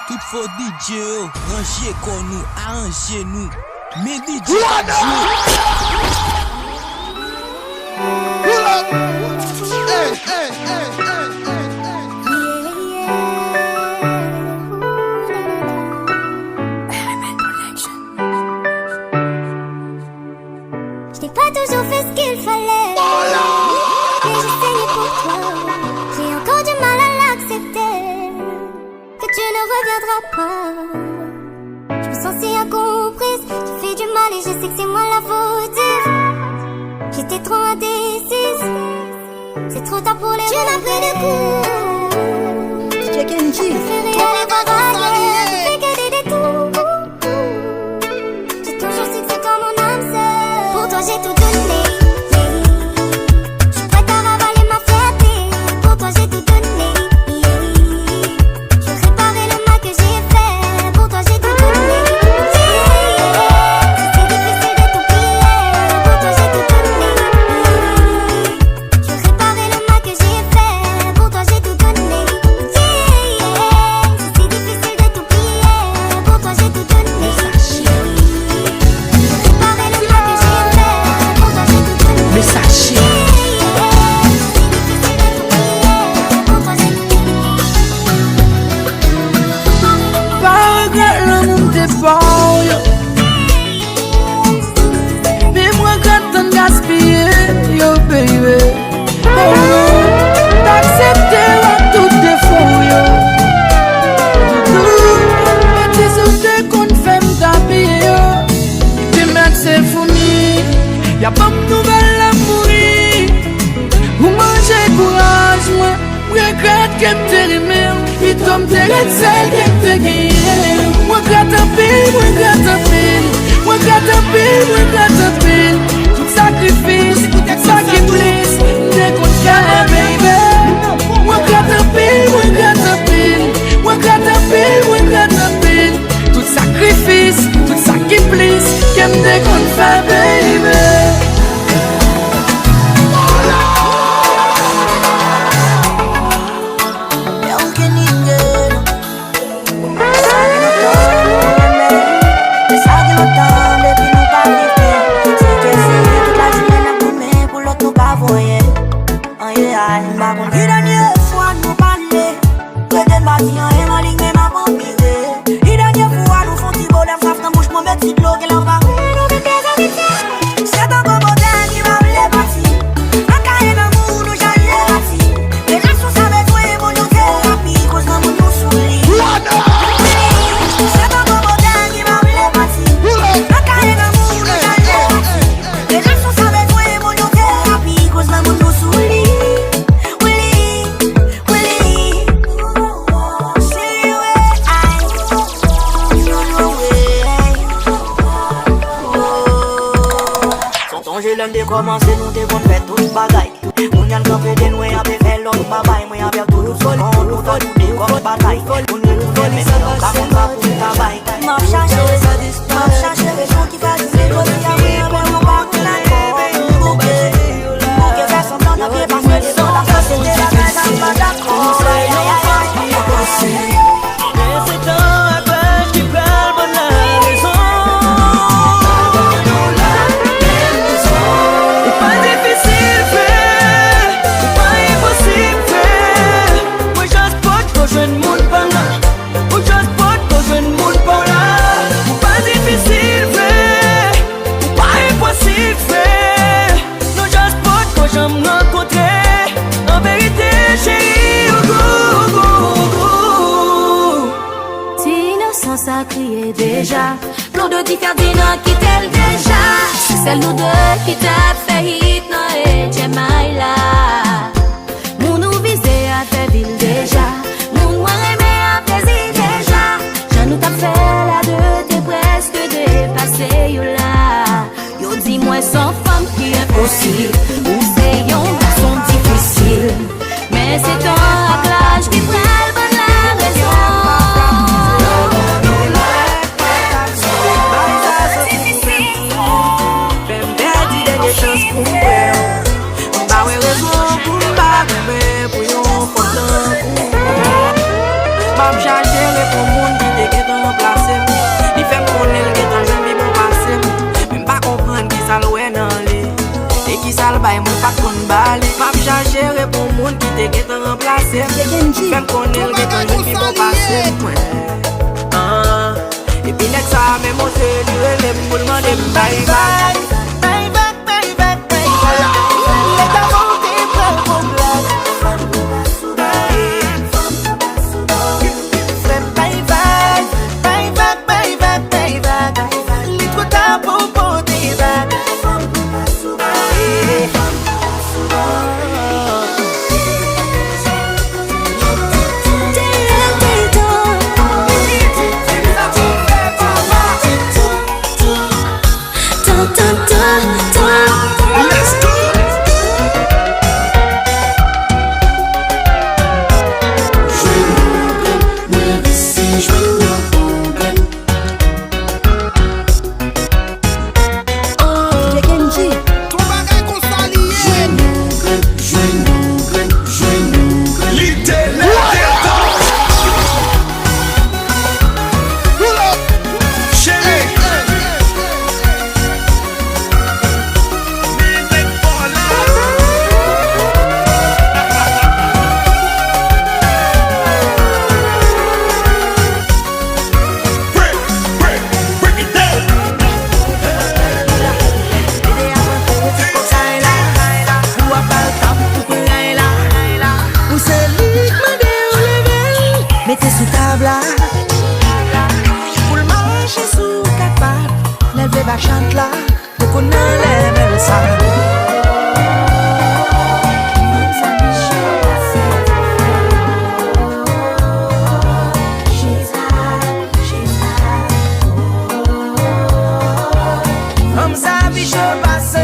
Tout faut DJ, ranger qu'on nous, arranger nous. Mais DJ, Je n'ai pas toujours fait ce qu'il fallait, mais j'ai saigné pour toi. J'ai encore du mal à l'accepter, que tu ne reviendras pas. Je me sens si incomprise, tu fais du mal et je sais que c'est moi la faute. J'étais trop indécise, c'est trop tard pour les tu n'as pris des coups. DJ Kendji, Préféré aller bagailler, fais que des détours. J'ai toujours su que c'est comme mon âme sœur. Pour toi j'ai tout donné, je suis prête à ravaler ma fierté. Pour toi j'ai tout donné, je vais réparer le mal que j'ai fait. Pour toi j'ai tout donné, c'est difficile de t'oublier. Pour toi j'ai tout donné, je vais réparer le mal que j'ai fait. Pour toi j'ai tout donné, c'est difficile de t'oublier. Pour toi j'ai tout donné, je vais réparer le mal que j'ai fait. Pour toi j'ai tout donné, message. Pas regret l'amour des forts, yo. Mais moi quand t'en gaspiller, yo baby. Oh no, t'accepter tout défaut, yo. Mais t'es sauté qu'on fait m'taper, yo. T'es mettre c'est fourni, y'a pas de nouvelle à mourir. Ou manger courage, moi regrette qu'elle te remet. Puis toi m'terrette celle qu'elle te guérit. Moi gratte un pile, moi gratte un pile. Moi gratte un pile, moi gratte un pile. Tout sacrifice, sacrifice, dès qu'on te calme, baby. Moi gratte un pile, moi gratte un pile. Moi gratte un pile, moi gratte un pile. Tout sacrifice, qu'aime dès qu'on te fait, baby. Commencer nous devons faire tout bagay. Moun yan campé de nous et après faire l'autre bagay. Moi avec tout le sol, on nous donne des comme bataille. On nous donne mais non pas comme ça pour travail. M'a cherché les gens qui fassent des choses qui avaient un bon pas pour la pour que faire semblant d'appeler parce que les gens la société la même ça pas d'accord. Mais c'est dans la page qui parle bonne la raison. Ça criait déjà, l'eau de différents qui t'aime déjà. C'est celle nous deux qui t'a fait hit, non et Jemaïla. Moun nous visait à faire ville déjà, moun moi aimé à plaisir déjà. J'en nous t'a fait la deux, t'es presque dépassé, yo là. Yo dis-moi sans femme qui est possible, ou c'est yon garçon difficile. Mais c'est ton l'âge qui prend le bon la raison. Chance chérie pour moun qui te get remplacé. Même qu'on est le get un qui va passer. Et puis next time, même on se lui les pour demander bye bye. Bye bye, bye bye, bye bye. Let the mountain fall from blood. Bye bye, bye bye, bye bye, bye bye. Little tap pour porter back. Mettez sous table pour le marcher sous quatre pattes. Lève les chante là, pour qu'on enlève ça. Comme ça, biche passe un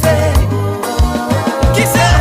fait. Qui c'est?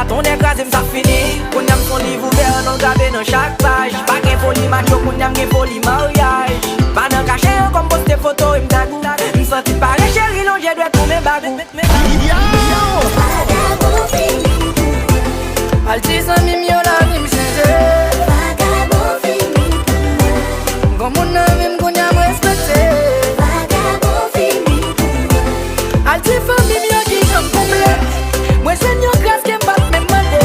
Ton écrasé ça fini. Qu'on aime son livre ouvert, non gravé dans chaque page. Pas qu'un folie macho, qu'on aime qu'un folie mariage. Pas d'un cachet, comme poster photo, il m'tagou. M'senti par les chéris, non j'ai doit tout mes bagou. Altis en mimio la vie m'changer. Vagabond fini. Comme mon ami m'konya m'respecter. Vagabond fini. Altis en mimio qui j'aime comble. Moi c'est une grâce qui m'bat même mandé.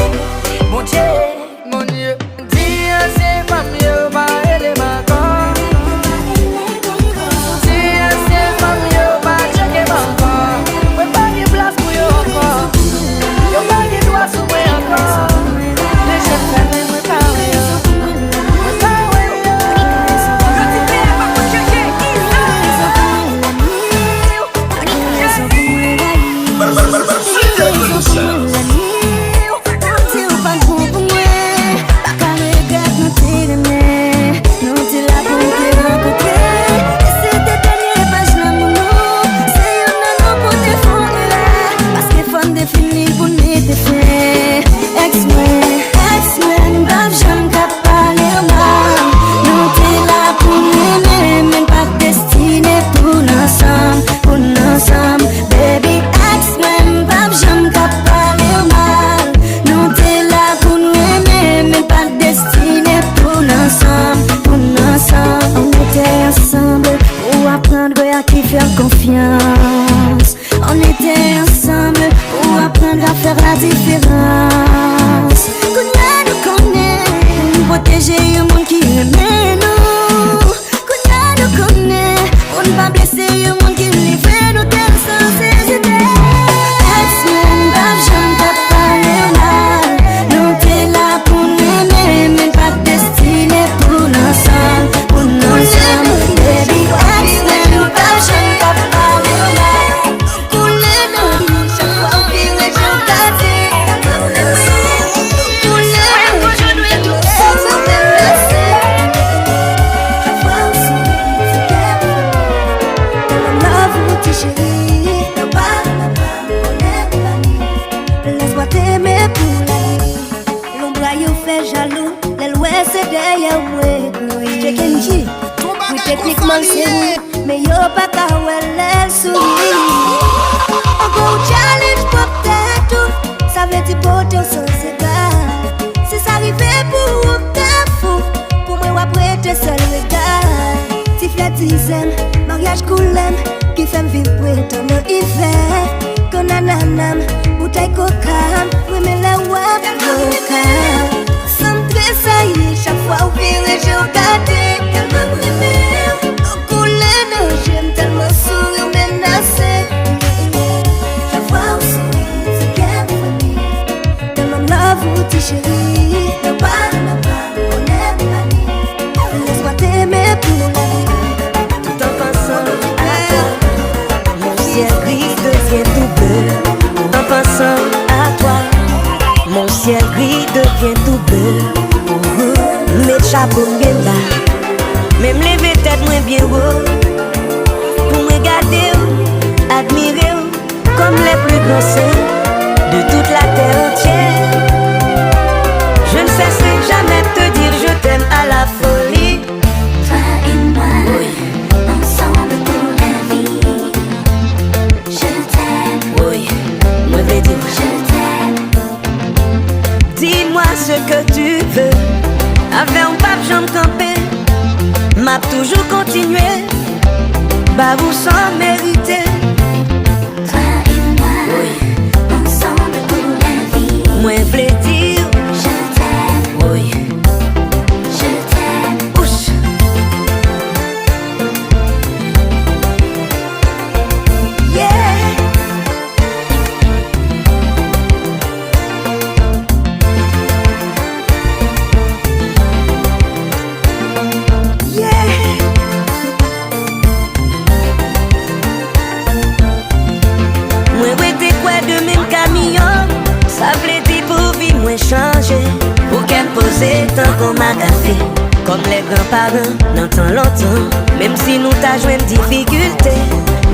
Mon Dieu, dis c'est pas mieux, ma elle est ma corps. Dis avec nous. C'est Kendji. Oui, techniquement c'est vous, mais yo pas qu'à elle sourit. Encore challenge pour tout, ça veut dire pour ton sens égal. Si ça arrivait pour vous, t'es fou. Pour moi, après t'es seul regard. Si flattisem, mariage coulem, qui fait vibrer dans nos hiver. Qu'on a nanam, bouteille coca, oui mais la wap coca. Centré ça y est, chaque fois au pire j'ai regardé. Tellement brimé, au couler nos j'aime tellement sourire menacé. Chaque fois au sourire, c'est qu'elle famille. Tellement love ou t'es chérie. Non pas, on est pas. Laisse-moi t'aimer pour la vie. Tout en pensant à toi, mon ciel gris devient tout bleu. En pensant à toi, mon ciel gris devient tout bleu. Mes chapeaux bien là, même lever tête moins bien haut. Pour me garder, admirer comme les plus grands saints de toute la terre entière. Je ne cesserai jamais de te dire je t'aime à la folie. Toi et moi, ensemble pour la vie. Je t'aime, Oui, moi je vais dire je t'aime. dis-moi ce que tu veux. Avec un pape j'en campé, m'a toujours continué. Babou sans mériter. Toi et moi, ensemble pour la vie. Moi je vais dire Je t'aime, oui. je t'aime. Ouch. Yeah. Yeah. Moi wete quoi de même camion, ça voulait dire pour vie moi changer. Pour qu'elle pose tant qu'on m'a café, comme les grands-parents n'entend longtemps. Même si nous t'a joué une difficulté,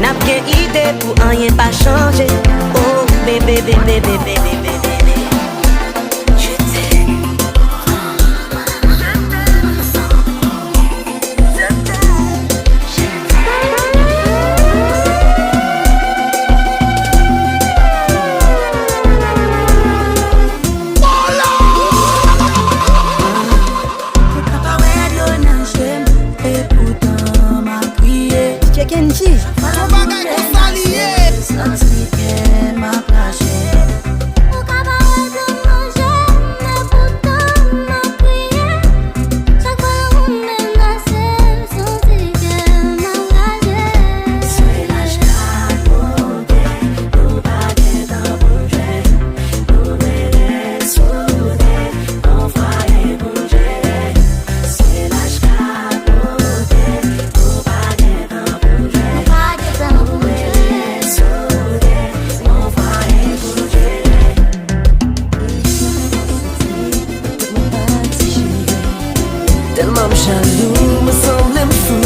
n'a bien idée pour rien pas changer. Oh bébé, bébé, bébé, bébé, bébé. Je t'aime. Et pourtant m'a crié. C'est Kendji. Ton bagay qu'on s'allier. Senti qu'elle m'a plagé. Au cabaret de manger, mais pourtant m'a crié. Chaque fois on menaçait, senti qu'elle m'a plagé. C'est l'âge qu'a monté, nous baguettes en bouger. Nous bébés soudés, on faille bouger. C'est l'âge qu'a monté, nous baguettes en bouger. Nous baguettes en bouger. Soudés, on faille bouger. Tellement jaloux, me semble fou,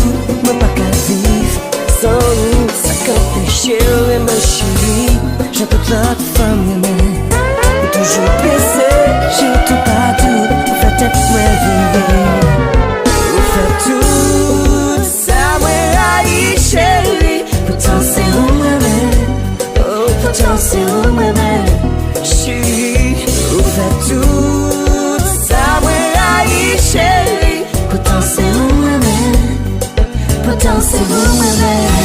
me pas qu'à vivre sans nous. Ça quand péché et ma chérie, j'ai toute l'autre femme mais toujours baissé, j'ai tout pas tout, vous faites être moi vivre. Vous faites tout ça, moi aïe chérie, pourtant c'est où moi-même, oh pourtant c'est où moi-même, chérie. Vous faites tout ça, moi aïe chérie, pourtant c'est où moi-même, pourtant c'est où moi-même.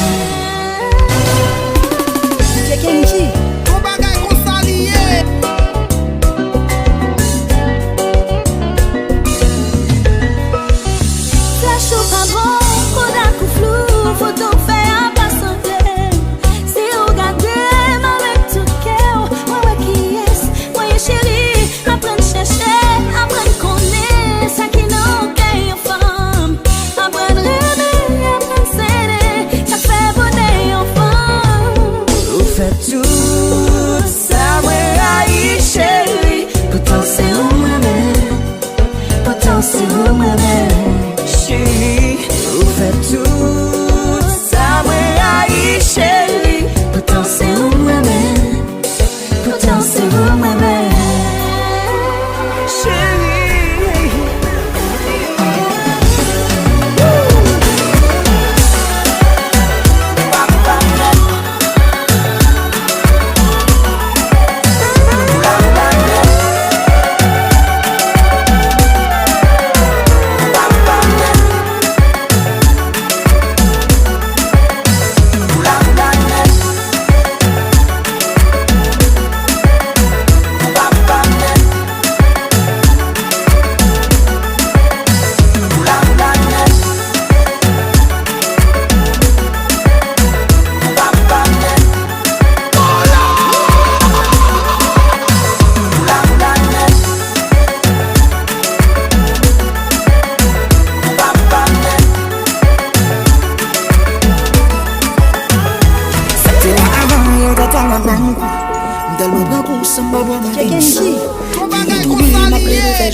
C'est Kendji. Ton bagay qu'on s'allier. Flash ou pas bon, kontak ou flou, photo fait à pas santé. Si vous regardez, avec tout cœur, moi qui est, moi chérie, apprendre chercher, apprendre connaître, ça qui nous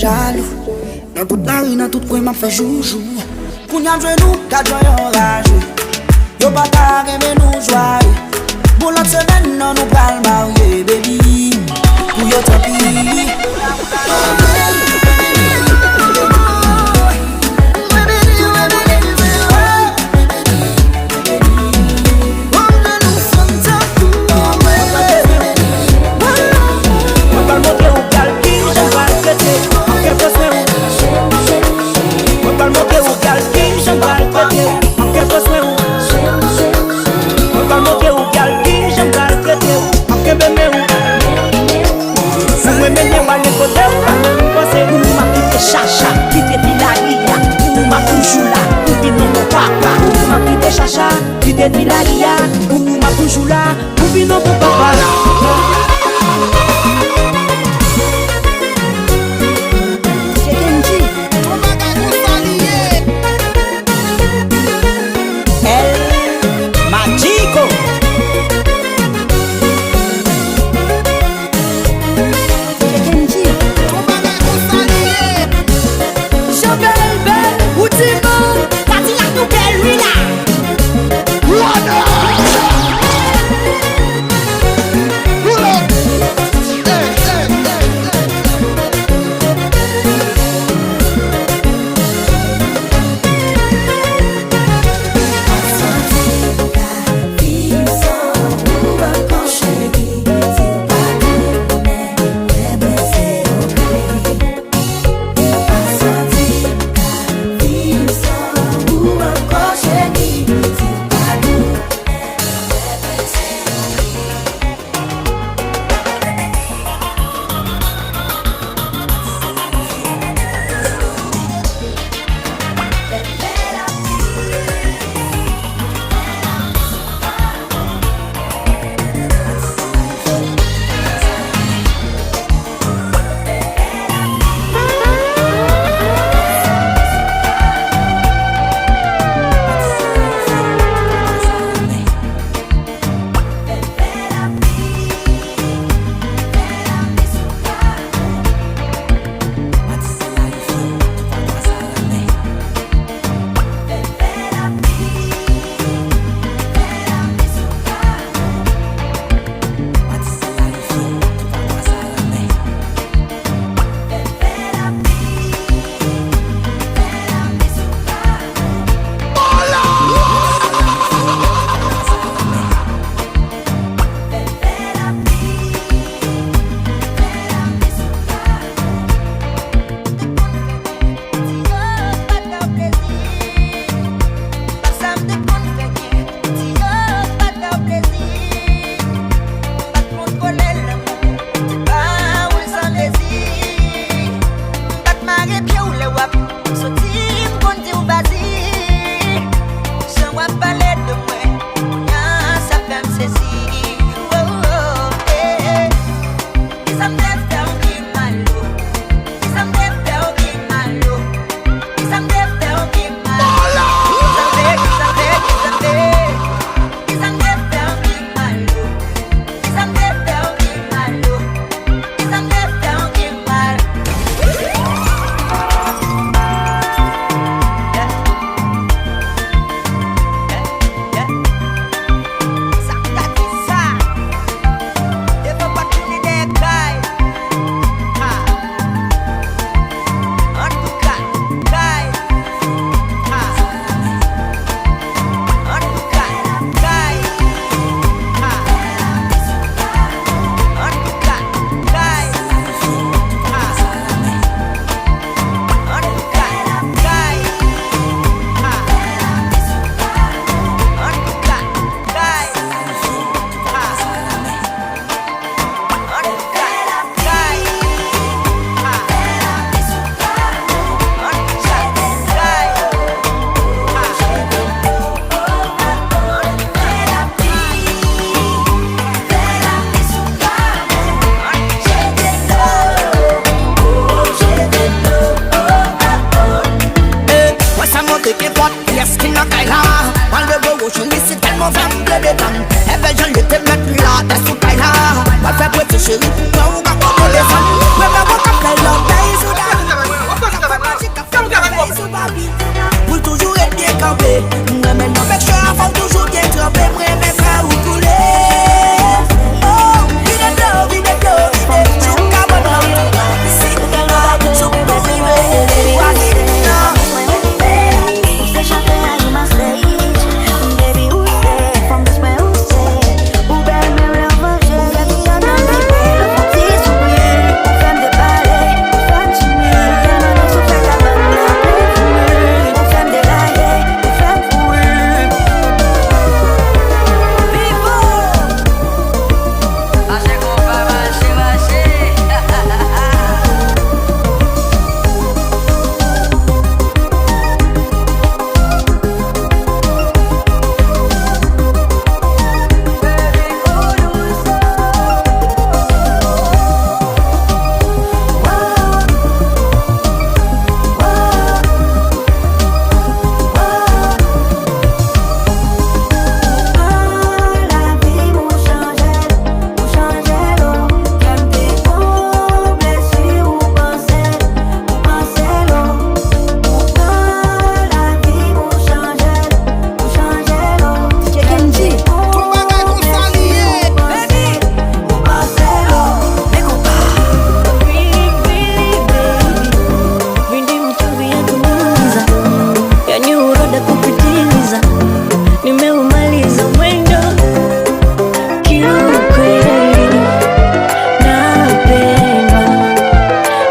jaloux. Dans toute la rue, dans tout coin, m'a fait joujou. Kounya nous, t'as joie enragé. Yo pas ta rêve nous joyeux. Pour l'autre semaine, non, nous pral marier, baby. Pour yo tant pis. Chacha, qui te dit la ria, ou ma toujou là, ou bien non papa. Ou ma petite chacha, qui te dit la ria, ou ma toujou là, ou bien non papa. C'est kendji. El Magico. chérie, pourquoi on va pas descendre? Ouais, mais on va pas faire l'homme, pour toujours être bien campé. Moi maintenant avec je faut toujours bien trempé. Moi mes frères ou couler. Oh, vide d'eau, chou cabane. Ici, chou pour river. Say champagne in my stage, baby who say from this way who say, oubyen me revanche, baby on a libé, le petit sourire, on fait des balais, on fait chimie, tellement de se faire la bonne, on fait des raillés, on fait fouiller. Achei compa, achei. La vie m'a changé l'eau, qu'elle me comble si ou pensez l'eau. La vie m'a changé l'eau, kendji. Tout bagay kon sa liye. Ou pensez l'eau, mais compa. Vindi mchumbi tuliza, yani uroda kupitiliza, nimeumaliza mwendo kiukweli, napendwa,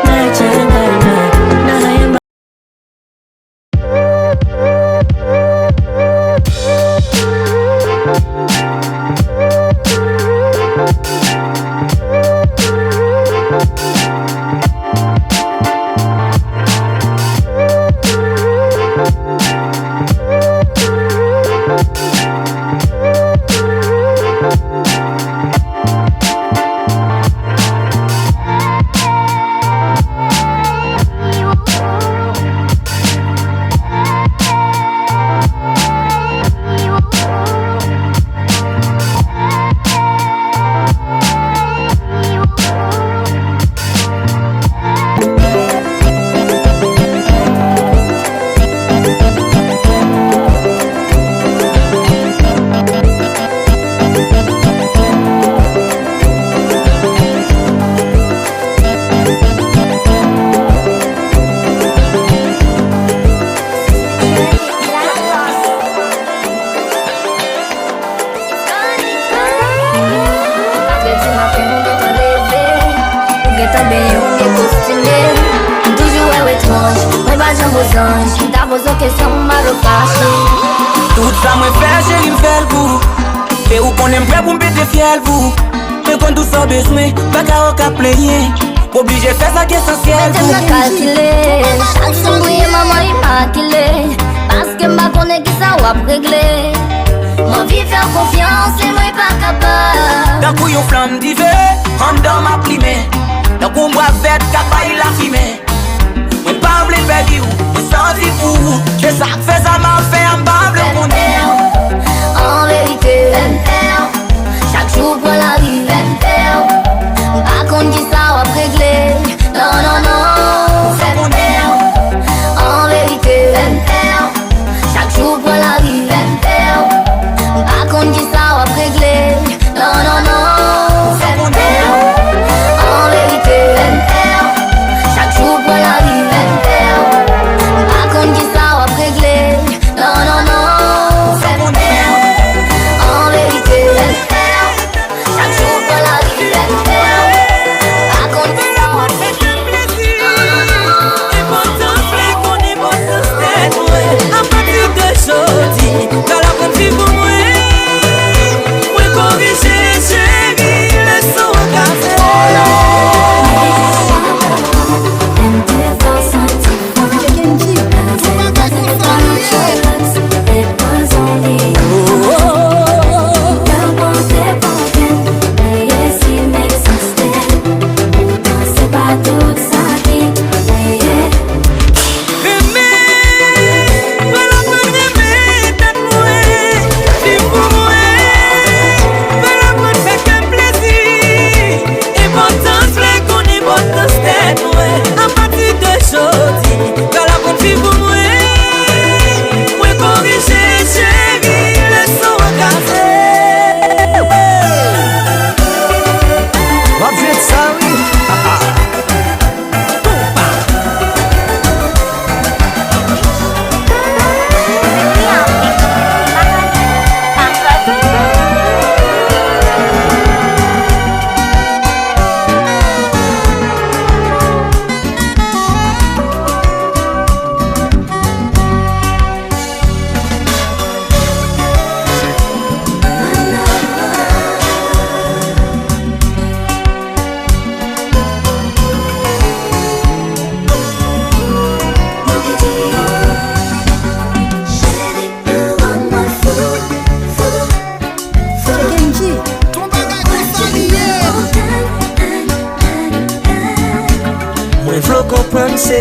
nachanganywa na haya Tout ça moi fait chéri m'fait le coup. Et ou qu'on aime prêt pour m'péter fiel vous. Mais quand tout ça besoin, pas qu'à aucun player. Obligé faire ça qui est essentiel J'aime la calculer, chaque son brille maman immaculée. Parce que ma connaît qui ça va régler. Mon vie faire confiance et moi pas capable. D'un coup yon flamme d'hiver, en dedans ma primée. D'un coup moi vête, capaille la fumée. Moi pas oublier baby ou, sans vie pour vous. Que ça fait ça m'a fait un bable qu'on est. En vérité, chaque jour pour la vie. Pas contre qui ça va régler. Non, non, non. En vérité, chaque jour pour la vie. Pas contre qui ça va régler. Non, non, non. En vérité, chaque jour pour la vie. Pas contre qui ça va régler.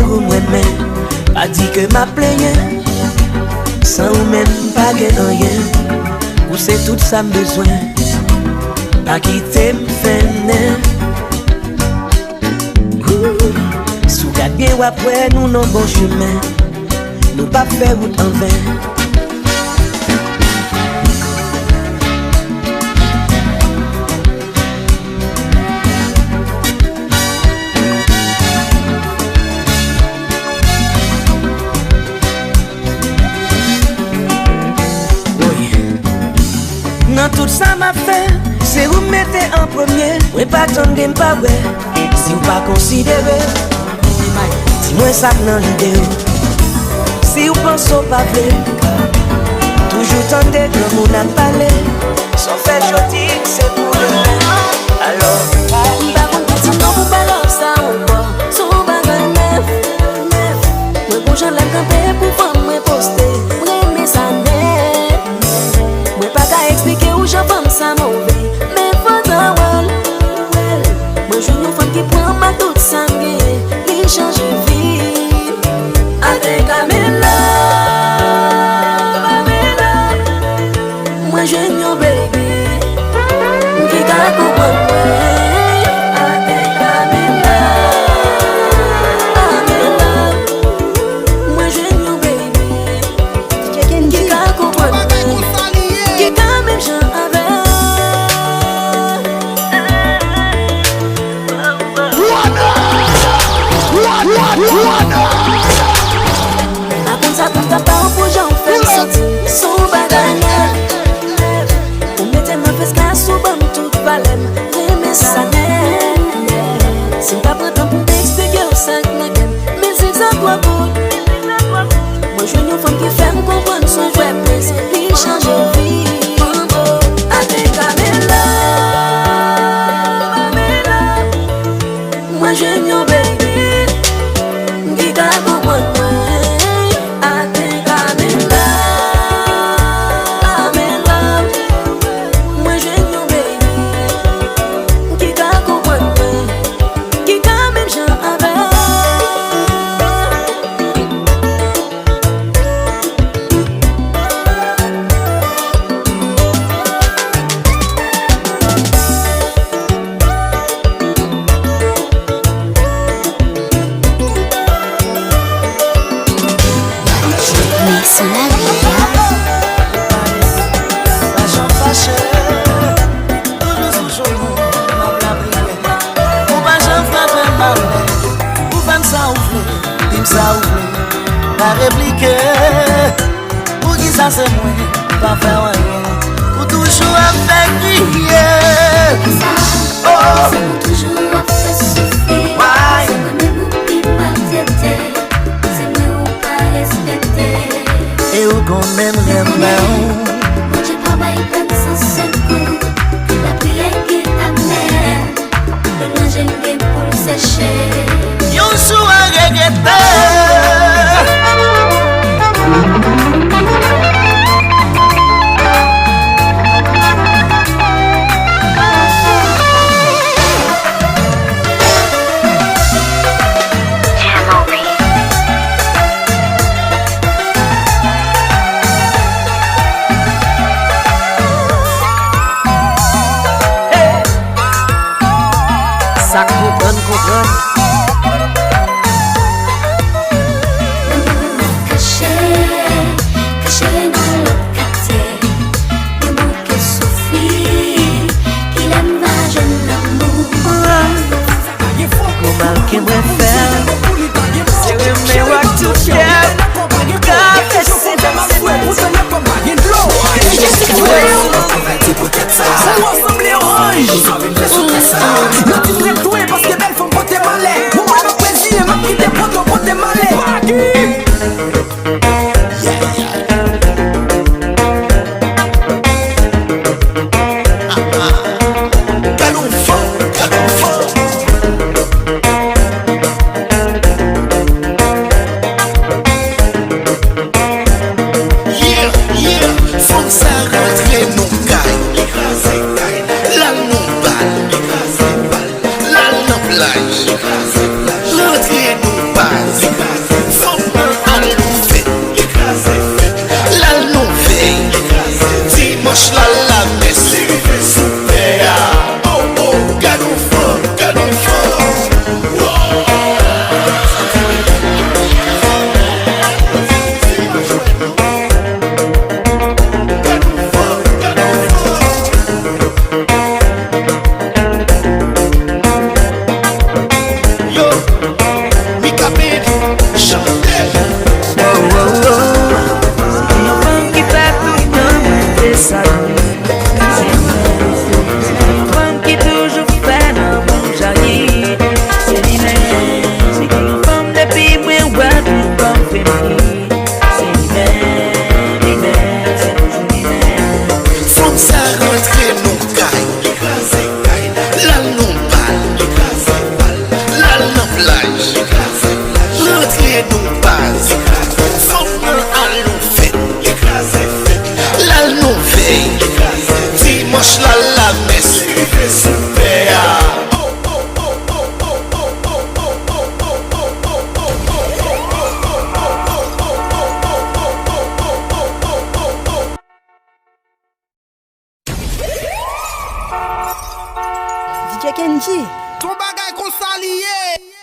pour moi-même. Pas dit que m'a plaigné, sans ou même pas de rien. Ou c'est tout ça besoin, pas quitter m'fène. Sous garde bien ou après nous non bon chemin, nous pas faire route en vain. Tout ça m'a fait, c'est vous mettez en premier. Moi pas attendre pas ouais, si vous pas considérez. Dis-moi ça dans l'idée. Si vous pensez pas vrai, toujours tenter que mon a parlé. Sans faire joli, c'est pour le même. Alors, par contre, si non vous balance ça encore, son bagay neuf. Moi bon j'en l'aime camper pour femme moi poster. Moi aimer ça net. Moi pas qu'à expliquer où j'en femme ça mauvais. Mais faut ta well. Moi je une femme qui prend ma toute sangue, qui change vie. Avec Camilla, moi je une baby, qui t'a comprendre. Moi je une femme qui fait comprendre son jouet prince, qui change de vie. Avec Camilla, moi je une baby, qui t'a comprendre. Avec Camilla, moi je une baby, qui t'a comprendre, qui t'a même j'en avec. La réplique, pour qui ça c'est moi, pas faire rien, pour toujours avec crier. Oh, c'est toujours après souffrir, c'est moi-même qui maltraité, c'est moi ou pas respecté. Et où qu'on même renmen. Moi j'ai pas bail peine sans secours, la prière qui t'amène, le linge j'aime pour le sécher. Yon sou a regretter. ça comprendre. Dimanche la messe, super. DJ Kendji. Ton bagay qu'on s'allie.